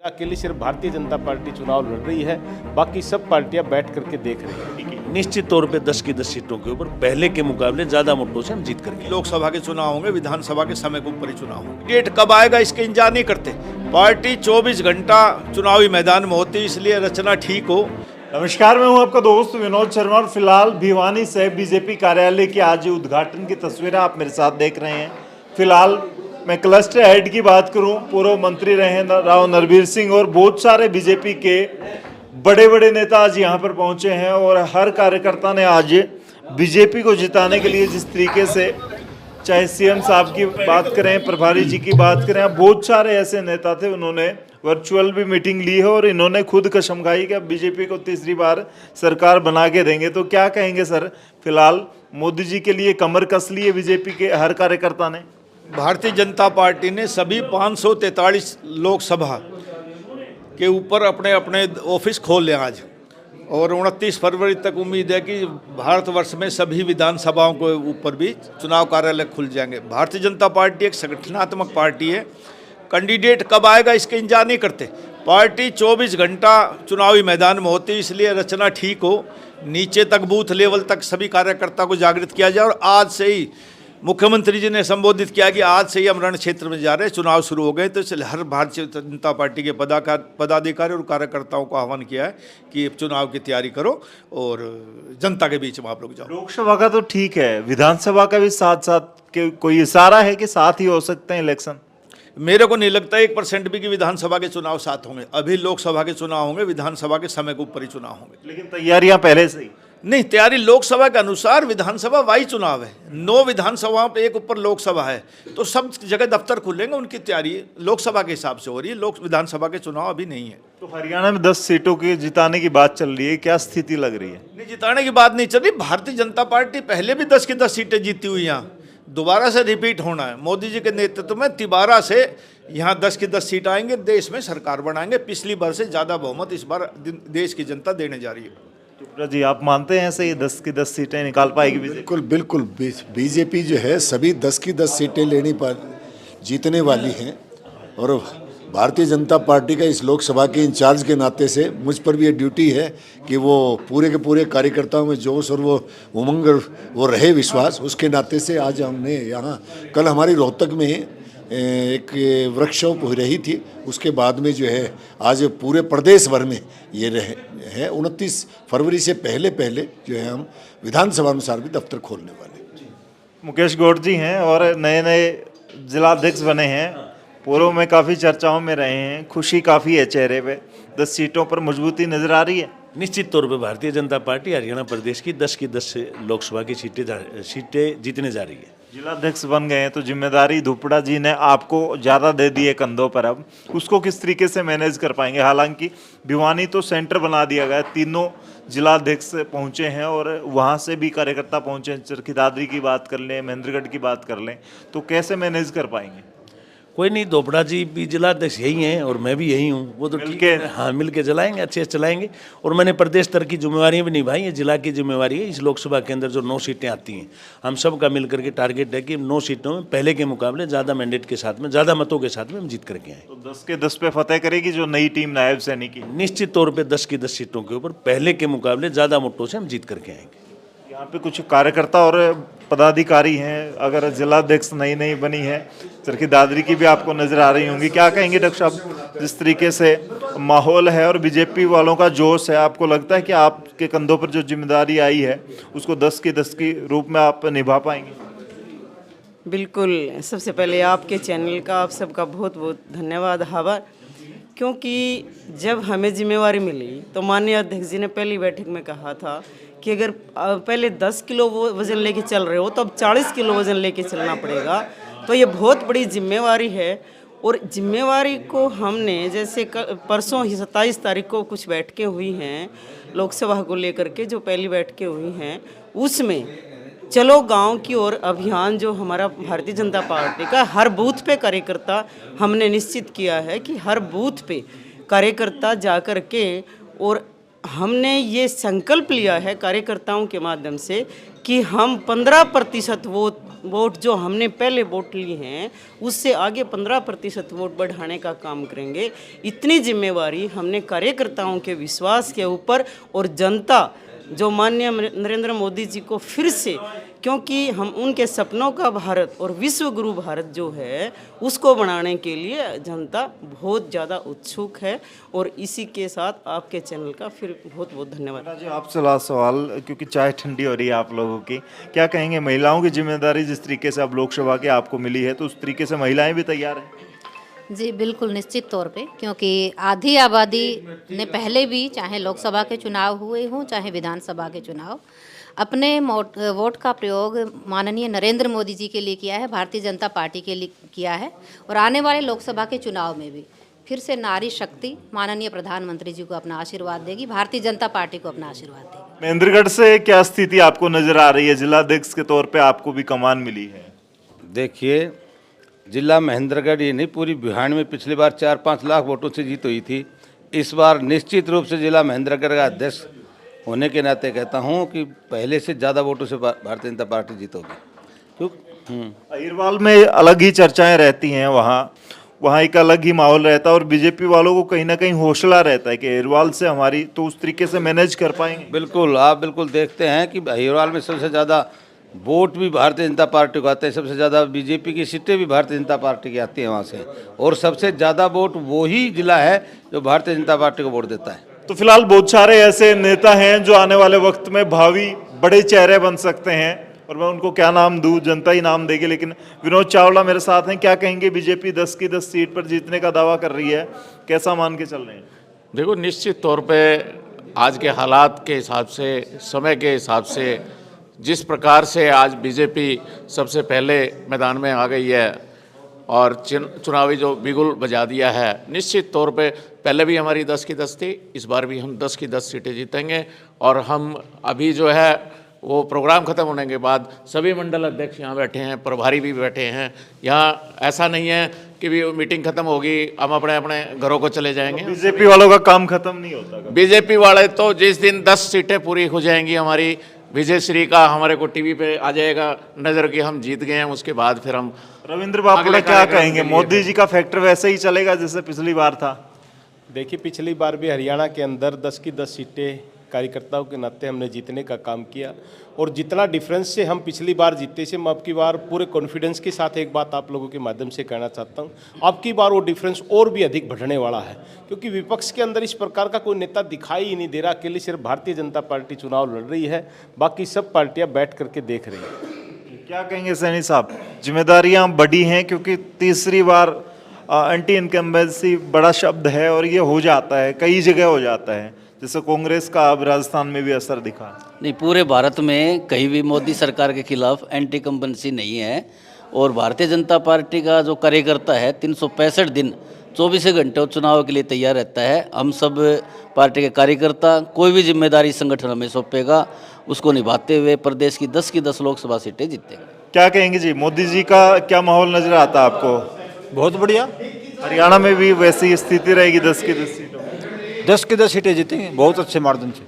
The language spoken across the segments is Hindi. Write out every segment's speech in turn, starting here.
अकेली सिर्फ भारतीय जनता पार्टी चुनाव लड़ रही है, बाकी सब पार्टियां बैठ करके देख रही हैं। निश्चित तौर पे 10 की 10 सीटों के ऊपर पहले के मुकाबले ज्यादा वोटों से हम जीत करके लोकसभा के चुनाव होंगे, विधानसभा के समय के ऊपर ही चुनाव होंगे। डेट कब आएगा इसके इंतजार नहीं करते। पार्टी 24 घंटा चुनावी मैदान में होती है, इसलिए रचना ठीक हो। नमस्कार, मैं हूं आपका दोस्त विनोद शर्मा और फिलहाल भिवानी से बीजेपी कार्यालय की आज उद्घाटन की तस्वीरें आप मेरे साथ देख रहे हैं। फिलहाल मैं क्लस्टर हेड की बात करूं, पूर्व मंत्री रहे राव नरवीर सिंह और बहुत सारे बीजेपी के बड़े बड़े नेता आज यहां पर पहुंचे हैं और हर कार्यकर्ता ने आज बीजेपी को जिताने के लिए जिस तरीके से, चाहे सीएम साहब की बात करें, प्रभारी जी की बात करें, बहुत सारे ऐसे नेता थे, उन्होंने वर्चुअल भी मीटिंग ली है और इन्होंने खुद कसम खाई कि अब बीजेपी को तीसरी बार सरकार बना के देंगे। तो क्या कहेंगे सर, फिलहाल मोदी जी के लिए कमर कस ली है बीजेपी के हर कार्यकर्ता ने? भारतीय जनता पार्टी ने सभी 543 लोकसभा के ऊपर अपने अपने ऑफिस खोल लिया आज, और 29 फरवरी तक उम्मीद है कि भारतवर्ष में सभी विधानसभाओं के ऊपर भी चुनाव कार्यालय खुल जाएंगे। भारतीय जनता पार्टी एक संगठनात्मक पार्टी है। कैंडिडेट कब आएगा इसके इंतजार नहीं करते। पार्टी 24 घंटा चुनावी मैदान में होती है, इसलिए रचना ठीक हो, नीचे तक बूथ लेवल तक सभी कार्यकर्ता को जागृत किया जाए। और आज से ही मुख्यमंत्री जी ने संबोधित किया कि आज से ही हम रण क्षेत्र में जा रहे हैं, चुनाव शुरू हो गए। तो इसलिए हर भारतीय जनता पार्टी के पदाधिकारी और कार्यकर्ताओं को आह्वान किया है कि चुनाव की तैयारी करो और जनता के बीच में आप लोग जाओ। लोकसभा का तो ठीक है, विधानसभा का भी साथ साथ कोई इशारा है कि साथ ही हो सकते हैं इलेक्शन? मेरे को नहीं लगता 1% भी कि विधानसभा के चुनाव साथ होंगे। अभी लोकसभा के चुनाव होंगे, विधानसभा के समय के ऊपर ही चुनाव होंगे। लेकिन तैयारियां पहले से ही नहीं, तैयारी लोकसभा के अनुसार, विधानसभा वाई चुनाव है। 9 विधानसभाओं पे एक ऊपर लोकसभा है, तो सब जगह दफ्तर खुलेंगे, उनकी तैयारी लोकसभा के हिसाब से हो रही है। विधानसभा के चुनाव अभी नहीं है। तो हरियाणा में 10 सीटों की जिताने की बात चल रही है, क्या स्थिति लग रही है? नहीं, जिताने की बात नहीं चल रही। भारतीय जनता पार्टी पहले भी 10 की 10 सीटें जीती हुई, यहाँ दोबारा से रिपीट होना है। मोदी जी के नेतृत्व में तिबारा से यहाँ 10 की 10 सीट आएंगे, देश में सरकार बनाएंगे। पिछली बार से ज़्यादा बहुमत इस बार देश की जनता देने जा रही है। जी, आप मानते हैं ऐसे ही 10 की 10 सीटें निकाल पाएगी बीजेपी? बिल्कुल बिल्कुल। बीजेपी जो है सभी 10 की 10 सीटें लेने पर जीतने वाली हैं। और भारतीय जनता पार्टी का इस लोकसभा के इंचार्ज के नाते से मुझ पर भी ये ड्यूटी है कि वो पूरे के पूरे कार्यकर्ताओं में जोश और वो उमंग वो रहे विश्वास। उसके नाते से आज हमने यहाँ, कल हमारी रोहतक में एक वर्कशॉप हो रही थी, उसके बाद में जो है आज पूरे प्रदेश भर में ये रहे है। 29 फरवरी से पहले पहले जो है हम विधानसभा अनुसार भी दफ्तर खोलने वाले। मुकेश गौड़ जी हैं और नए नए जिलाध्यक्ष बने हैं, पूर्व में काफ़ी चर्चाओं में रहे हैं, खुशी काफ़ी है चेहरे पे। 10 सीटों पर मजबूती नजर आ रही है। निश्चित तौर पे भारतीय जनता पार्टी हरियाणा प्रदेश की 10 की 10 लोकसभा की सीटें जीतने जा रही है। जिलाध्यक्ष बन गए हैं तो जिम्मेदारी धुपड़ा जी ने आपको ज़्यादा दे दी है कंधों पर, अब उसको किस तरीके से मैनेज कर पाएंगे? हालांकि भिवानी तो सेंटर बना दिया गया, तीनों जिलाध्यक्ष पहुंचे हैं और वहां से भी कार्यकर्ता पहुंचे हैं। चरखी दादरी की बात कर लें, महेंद्रगढ़ की बात कर लें, तो कैसे मैनेज कर पाएंगे? कोई नहीं, दोपड़ा जी भी जिलाध्यक्ष यही हैं और मैं भी यही हूँ, वो तो ठीक है। हाँ, मिल के चलाएंगे, अच्छे से चलाएंगे। और मैंने प्रदेश स्तर की जिम्मेवारियाँ भी निभाई हैं। जिला की जिम्मेवारी है। इस लोकसभा के अंदर जो 9 सीटें आती हैं, हम सब का मिल करके टारगेट है कि 9 सीटों में पहले के मुकाबले ज़्यादा मैंडेट के साथ में, ज़्यादा मतों के साथ में हम जीत करके आए। तो 10 के 10 पे फतेह करेगी जो नई टीम नायब सैनिक की? निश्चित तौर पर 10 की 10 सीटों के ऊपर पहले के मुकाबले ज़्यादा वोटों से हम जीत करके आएंगे। यहाँ पे कुछ कार्यकर्ता और पदाधिकारी हैं, अगर जिलाध्यक्ष नई बनी है, चरखी दादरी की भी आपको नजर आ रही होंगी, क्या कहेंगे डॉक्टर साहब? जिस तरीके से माहौल है और बीजेपी वालों का जोश है, आपको लगता है कि आपके कंधों पर जो जिम्मेदारी आई है उसको 10 की 10 की रूप में आप निभा पाएंगे? बिल्कुल। सबसे पहले आपके चैनल का, आप सबका बहुत बहुत धन्यवाद, आभार। क्योंकि जब हमें जिम्मेवारी मिली तो माननीय अध्यक्ष जी ने पहली बैठक में कहा था कि अगर पहले 10 किलो वज़न लेके चल रहे हो तो अब 40 किलो वज़न लेके चलना पड़ेगा। तो ये बहुत बड़ी जिम्मेवारी है। और जिम्मेवारी को हमने, जैसे परसों ही 27 तारीख को कुछ बैठकें हुई हैं लोकसभा को लेकर के, जो पहली बैठकें हुई हैं, उसमें चलो गांव की ओर अभियान जो हमारा भारतीय जनता पार्टी का हर बूथ पे कार्यकर्ता, हमने निश्चित किया है कि हर बूथ पे कार्यकर्ता जा कर के, और हमने ये संकल्प लिया है कार्यकर्ताओं के माध्यम से कि हम 15% वोट जो हमने पहले वोट लिए हैं उससे आगे 15% वोट बढ़ाने का काम करेंगे। इतनी जिम्मेवारी हमने कार्यकर्ताओं के विश्वास के ऊपर, और जनता जो माननीय नरेंद्र मोदी जी को फिर से, क्योंकि हम उनके सपनों का भारत और विश्व गुरु भारत जो है उसको बनाने के लिए जनता बहुत ज़्यादा उत्सुक है। और इसी के साथ आपके चैनल का फिर बहुत बहुत धन्यवाद। जी आपसे लास्ट सवाल, क्योंकि चाय ठंडी हो रही है आप लोगों की, क्या कहेंगे महिलाओं की जिम्मेदारी जिस तरीके से अब लोकसभा की आपको मिली है, तो उस तरीके से महिलाएं भी तैयार हैं? जी बिल्कुल, निश्चित तौर पे, क्योंकि आधी आबादी ने पहले भी, चाहे लोकसभा के चुनाव हुए हों चाहे विधानसभा के चुनाव, अपने वोट का प्रयोग माननीय नरेंद्र मोदी जी के लिए किया है, भारतीय जनता पार्टी के लिए किया है। और आने वाले लोकसभा के चुनाव में भी फिर से नारी शक्ति माननीय प्रधानमंत्री जी को अपना आशीर्वाद देगी, भारतीय जनता पार्टी को अपना आशीर्वाद देगी। महेंद्रगढ़ से क्या स्थिति आपको नजर आ रही है? जिलाध्यक्ष के तौर पे आपको भी कमान मिली है। देखिए, जिला महेंद्रगढ़ ये नहीं, पूरी बिहार में पिछली बार 4-5 लाख वोटों से जीत हुई थी। इस बार निश्चित रूप से जिला महेंद्रगढ़ का अध्यक्ष होने के नाते कहता हूँ कि पहले से ज़्यादा वोटों से भारतीय जनता पार्टी जीतोगी। अहिरवाल में अलग ही चर्चाएं रहती हैं, वहाँ एक अलग ही माहौल रहता है, और बीजेपी वालों को कहीं ना कहीं हौसला रहता है कि अहिरवाल से हमारी, तो उस तरीके से मैनेज कर पाएंगे। बिल्कुल, आप बिल्कुल देखते हैं कि अहिरवाल में सबसे ज़्यादा वोट भी भारतीय जनता पार्टी को आते हैं, सबसे ज़्यादा बीजेपी की सीटें भी भारतीय जनता पार्टी की आती हैं वहाँ से, और सबसे ज़्यादा वोट वही जिला है जो भारतीय जनता पार्टी को वोट देता है। तो फिलहाल बहुत सारे ऐसे नेता हैं जो आने वाले वक्त में भावी बड़े चेहरे बन सकते हैं, और मैं उनको क्या नाम दूं, जनता ही नाम देगी। लेकिन विनोद चावला मेरे साथ हैं, क्या कहेंगे? बीजेपी 10 की 10 सीट पर जीतने का दावा कर रही है, कैसा मान के चल रहे हैं? देखो, निश्चित तौर पे आज के हालात के हिसाब से, समय के हिसाब से, जिस प्रकार से आज बीजेपी सबसे पहले मैदान में आ गई है और चुनावी जो बिगुल बजा दिया है, निश्चित तौर पे पहले भी हमारी 10 की 10 थी, इस बार भी हम 10 की 10 सीटें जीतेंगे। और हम अभी जो है वो प्रोग्राम ख़त्म होने के बाद सभी मंडल अध्यक्ष यहाँ बैठे हैं, प्रभारी भी बैठे हैं यहाँ। ऐसा नहीं है कि भी मीटिंग ख़त्म होगी हम अपने अपने घरों को चले जाएंगे। बीजेपी वालों का काम खत्म नहीं होता। बीजेपी वाले तो जिस दिन 10 सीटें पूरी हो जाएंगी हमारी, विजय श्री का हमारे को टीवी पे आ जाएगा नज़र कि हम जीत गए हैं, उसके बाद फिर हम। रविंद्र बाबू क्या कहेंगे? मोदी जी का फैक्टर वैसे ही चलेगा जैसे पिछली बार था? देखिए, पिछली बार भी हरियाणा के अंदर 10 की 10 सीटें कार्यकर्ताओं के नाते हमने जीतने का काम किया, और जितना डिफरेंस से हम पिछली बार जीते से, मैं अब की बार पूरे कॉन्फिडेंस के साथ एक बात आप लोगों के माध्यम से कहना चाहता हूं, अब की बार वो डिफरेंस और भी अधिक बढ़ने वाला है, क्योंकि विपक्ष के अंदर इस प्रकार का कोई नेता दिखाई ही नहीं दे रहा। अकेले सिर्फ भारतीय जनता पार्टी चुनाव लड़ रही है, बाकी सब पार्टियां बैठ करके देख रही हैं। क्या कहेंगे सैनी साहब? जिम्मेदारियां बड़ी हैं, क्योंकि तीसरी बार एंटी इनकम्बेंसी बड़ा शब्द है, और ये हो जाता है, कई जगह हो जाता है, जैसे कांग्रेस का अब राजस्थान में भी असर दिखा। नहीं, पूरे भारत में कहीं भी मोदी सरकार के खिलाफ एंटी कंपन्सी नहीं है, और भारतीय जनता पार्टी का जो कार्यकर्ता है 365 दिन 24 घंटे चुनाव के लिए तैयार रहता है। हम सब पार्टी के कार्यकर्ता कोई भी जिम्मेदारी संगठन हमें सौंपेगा उसको निभाते हुए प्रदेश की 10 की 10 लोकसभा सीटें जीतेंगे। क्या कहेंगे जी, मोदी जी का क्या माहौल नजर आता है आपको? बहुत बढ़िया। हरियाणा में भी वैसी स्थिति रहेगी 10 की 10 सीटों में? 10 की 10 सीटें जीतेंगे बहुत अच्छे मार्जिन से।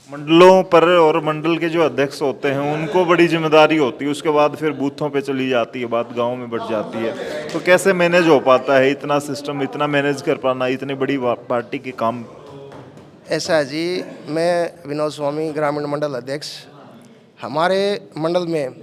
मंडलों पर और मंडल के जो अध्यक्ष होते हैं उनको बड़ी जिम्मेदारी होती है, उसके बाद फिर बूथों पे चली जाती है बात, गांव में बढ़ जाती है। तो कैसे मैनेज हो पाता है इतना सिस्टम, इतना मैनेज कर पाना इतनी बड़ी पार्टी के काम? ऐसा है जी, मैं विनोद स्वामी, ग्रामीण मंडल अध्यक्ष। हमारे मंडल में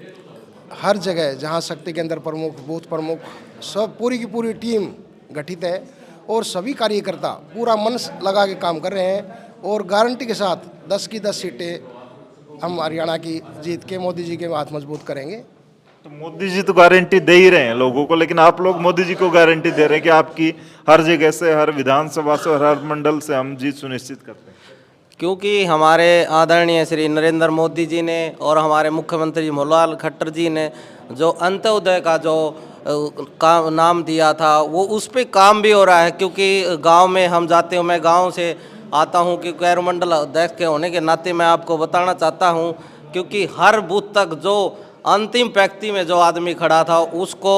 हर जगह जहां शक्ति केंद्र प्रमुख, बूथ प्रमुख, सब पूरी की पूरी टीम गठित है, और सभी कार्यकर्ता पूरा मन लगा के काम कर रहे हैं, और गारंटी के साथ 10 की 10 सीटें हम हरियाणा की जीत के मोदी जी के हाथ मजबूत करेंगे। तो मोदी जी तो गारंटी दे ही रहे हैं लोगों को, लेकिन आप लोग मोदी जी को गारंटी दे रहे हैं कि आपकी हर जगह से, हर विधानसभा से और हर मंडल से हम जीत सुनिश्चित करते हैं? क्योंकि हमारे आदरणीय श्री नरेंद्र मोदी जी ने और हमारे मुख्यमंत्री मनोहर खट्टर जी ने जो अंत्योदय का जो काम नाम दिया था, वो उस पर काम भी हो रहा है। क्योंकि गांव में हम जाते हैं, मैं गांव से आता हूं, कि कैरो मंडल अध्यक्ष के होने के नाते मैं आपको बताना चाहता हूं, क्योंकि हर बूथ तक जो अंतिम व्यक्ति में जो आदमी खड़ा था उसको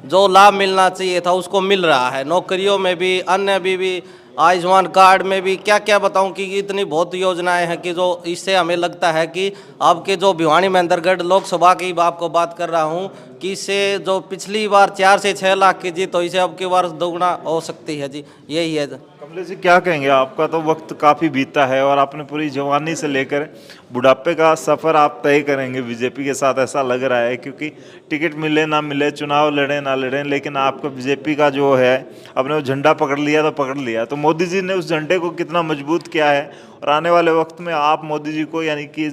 जो लाभ मिलना चाहिए था उसको मिल रहा है। नौकरियों में भी, अन्य भी आयुष्मान कार्ड में भी, क्या क्या बताऊं कि इतनी बहुत योजनाएं हैं कि जो इससे हमें लगता है कि आपके जो भिवानी महेंद्रगढ़ लोकसभा की आपको बात कर रहा हूं कि इससे जो पिछली बार 4 से 6 लाख की जीत हुई से अब की बार दोगुना हो सकती है जी, यही है। कमलेश जी क्या कहेंगे, आपका तो वक्त काफ़ी बीता है और आपने पूरी जवानी से लेकर बुढ़ापे का सफ़र आप तय करेंगे बीजेपी के साथ, ऐसा लग रहा है, क्योंकि टिकट मिले ना मिले, चुनाव लड़े ना लड़े, लेकिन आपका बीजेपी का जो है आपने वो झंडा पकड़ लिया तो पकड़ लिया। तो मोदी जी ने उस झंडे को कितना मजबूत किया है और आने वाले वक्त में आप मोदी जी को, यानी कि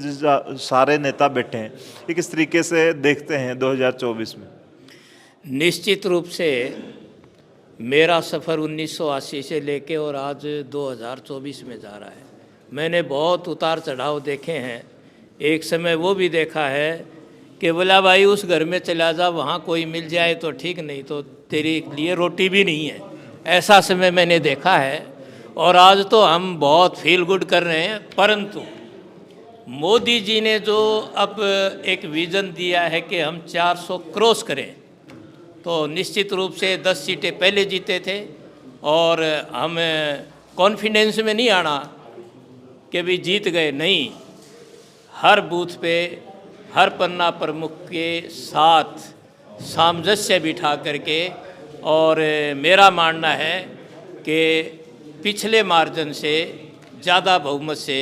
सारे नेता बैठे हैं, ये किस तरीके से देखते हैं 2024 में? निश्चित रूप से मेरा सफ़र 1980 से लेके और आज 2024 में जा रहा है। मैंने बहुत उतार चढ़ाव देखे हैं। एक समय वो भी देखा है कि बोला भाई उस घर में चला जा, वहाँ कोई मिल जाए तो ठीक, नहीं तो तेरे लिए रोटी भी नहीं है। ऐसा समय मैंने देखा है और आज तो हम बहुत फील गुड कर रहे हैं। परंतु मोदी जी ने जो अब एक विज़न दिया है कि हम 400 क्रॉस करें, तो निश्चित रूप से 10 सीटें पहले जीते थे और हम कॉन्फिडेंस में नहीं आना कि भी जीत गए, नहीं, हर बूथ पे हर पन्ना प्रमुख के साथ सामंजस्य बिठा करके, और मेरा मानना है कि पिछले मार्जिन से ज़्यादा बहुमत से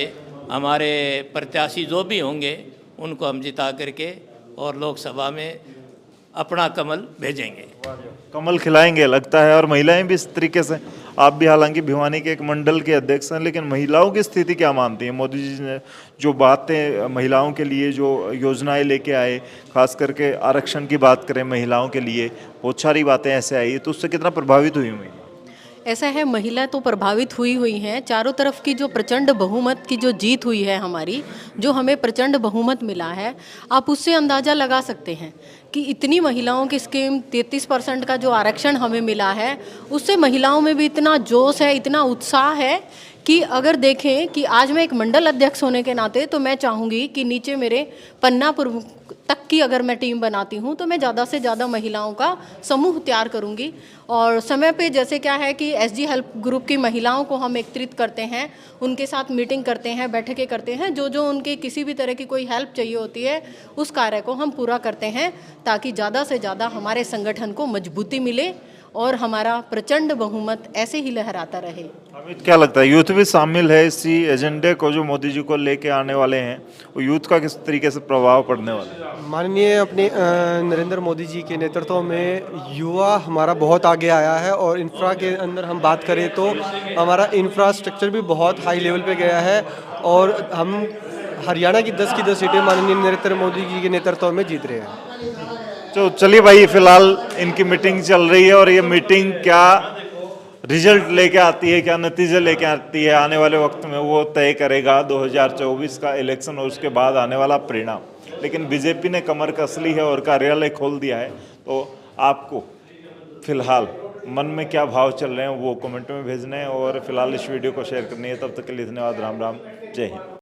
हमारे प्रत्याशी जो भी होंगे उनको हम जिता करके और लोकसभा में अपना कमल भेजेंगे, कमल खिलाएंगे लगता है। और महिलाएं भी इस तरीके से, आप भी हालांकि भिवानी के एक मंडल के अध्यक्ष हैं, लेकिन महिलाओं की स्थिति क्या मानती हैं? मोदी जी ने जो बातें महिलाओं के लिए, जो योजनाएं लेके आए, खास करके आरक्षण की बात करें महिलाओं के लिए, बहुत सारी बातें ऐसे आई, तो उससे कितना प्रभावित हुई हुई? ऐसा है, महिला तो प्रभावित हुई हैं। चारों तरफ की जो प्रचंड बहुमत की जो जीत हुई है हमारी, जो हमें प्रचंड बहुमत मिला है, आप उससे अंदाज़ा लगा सकते हैं कि इतनी महिलाओं की स्कीम, 33% का जो आरक्षण हमें मिला है, उससे महिलाओं में भी इतना जोश है, इतना उत्साह है कि अगर देखें कि आज मैं एक मंडल अध्यक्ष होने के नाते तो मैं चाहूँगी कि नीचे मेरे पन्नापुर तक की अगर मैं टीम बनाती हूँ तो मैं ज़्यादा से ज़्यादा महिलाओं का समूह तैयार करूँगी। और समय पे जैसे क्या है कि एसजी हेल्प ग्रुप की महिलाओं को हम एकत्रित करते हैं, उनके साथ मीटिंग करते हैं, बैठकें करते हैं, जो उनके किसी भी तरह की कोई हेल्प चाहिए होती है उस कार्य को हम पूरा करते हैं, ताकि ज़्यादा से ज़्यादा हमारे संगठन को मजबूती मिले और हमारा प्रचंड बहुमत ऐसे ही लहराता रहे। अमित, क्या लगता है, यूथ भी शामिल है इसी एजेंडे को जो मोदी जी को लेके आने वाले हैं, वो यूथ का किस तरीके से प्रभाव पड़ने वाला है? माननीय अपने नरेंद्र मोदी जी के नेतृत्व में युवा हमारा बहुत आगे आया है और इंफ्रा के अंदर हम बात करें तो हमारा इंफ्रास्ट्रक्चर भी बहुत हाई लेवल पे गया है और हम हरियाणा की 10 की 10 सीटें माननीय नरेंद्र मोदी जी के नेतृत्व में जीत रहे हैं। तो चलिए भाई, फिलहाल इनकी मीटिंग चल रही है और ये मीटिंग क्या रिजल्ट लेके आती है, क्या नतीजे लेके आती है आने वाले वक्त में, वो तय करेगा 2024 का इलेक्शन और उसके बाद आने वाला परिणाम। लेकिन बीजेपी ने कमर कस ली है और कार्यालय खोल दिया है। तो आपको फिलहाल मन में क्या भाव चल रहे हैं वो कमेंट में भेजने हैं और फिलहाल इस वीडियो को शेयर करनी है। तब तक के लिए धन्यवाद। राम राम, जय हिंद।